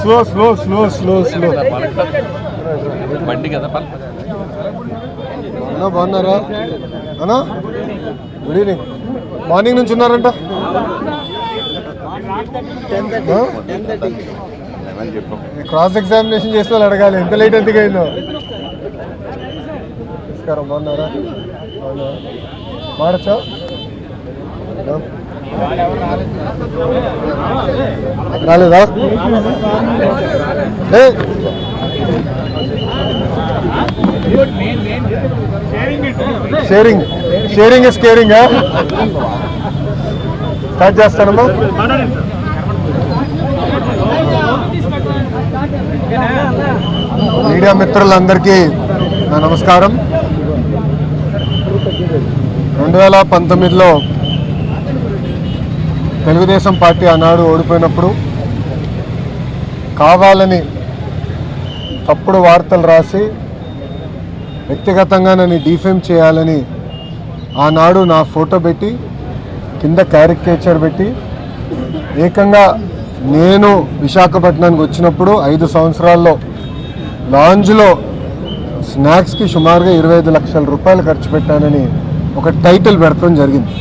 Slow slow slow slow slow బండి కదా అన్నా బాగున్నారా అన్నా? Good evening. మార్నింగ్ నుంచి ఉన్నారంట. క్రాస్ ఎగ్జామినేషన్ చేసిన వాళ్ళు అడగాలి ఎంత లేట్ ఎందుకు అయిందో. నమస్కారం, బాగున్నారా? మాడచ్చా? రాలేదా? Sharing sharing is caring. Start చేస్తానమ్మా. మీడియా మిత్రులందరికీ నా నమస్కారం. 2019లో తెలుగుదేశం పార్టీ ఆనాడు ఓడిపోయినప్పుడు కావాలని తప్పుడు వార్తలు రాసి వ్యక్తిగతంగా నన్ను డిఫేమ్ చేయాలని ఆనాడు నా ఫోటో పెట్టి కింద క్యారికేచర్ పెట్టి ఏకంగా నేను విశాఖపట్నానికి వచ్చినప్పుడు 5 సంవత్సరాల్లో లాంజ్లో స్నాక్స్కి సుమారుగా 25 లక్షల రూపాయలు ఖర్చు పెట్టానని ఒక టైటిల్ పెడతాం జరిగింది.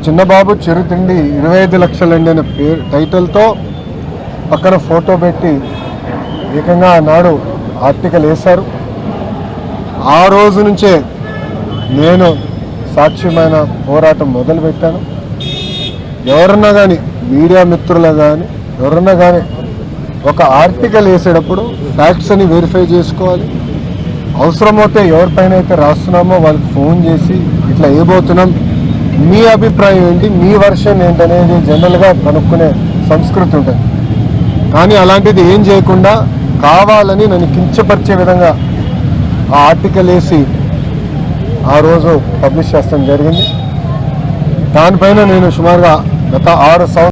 చిన్నబాబు చిరుతిండి 25 లక్షలండి అనే టైటిల్తో పక్కన ఫోటో పెట్టి ఏకంగా ఆనాడు ఆర్టికల్ వేశారు. ఆ రోజు నుంచే నేను సాక్ష్యమైన పోరాటం మొదలుపెట్టాను. ఎవరన్నా కానీ మీడియా మిత్రులు కానీ ఎవరన్నా కానీ ఒక ఆర్టికల్ వేసేటప్పుడు ఫ్యాక్ట్స్ అని వెరిఫై చేసుకోవాలి. అవసరమైతే ఎవరిపైన అయితే రాస్తున్నామో వాళ్ళకి ఫోన్ చేసి ఇట్లా వేయబోతున్నాం, మీ అభిప్రాయం ఏంటి, మీ వర్షన్ ఏంటనేది జనరల్గా కనుక్కునే సంస్కృతి ఉంటుంది. కానీ అలాంటిది ఏం చేయకుండా కావాలని నన్ను కించపరిచే విధంగా ఆ ఆర్టికల్ వేసి ఆ రోజు పబ్లిష్ చేస్తాం జరిగింది. దానిపైన నేను సుమారుగా గత 6 సంవత్సరాలు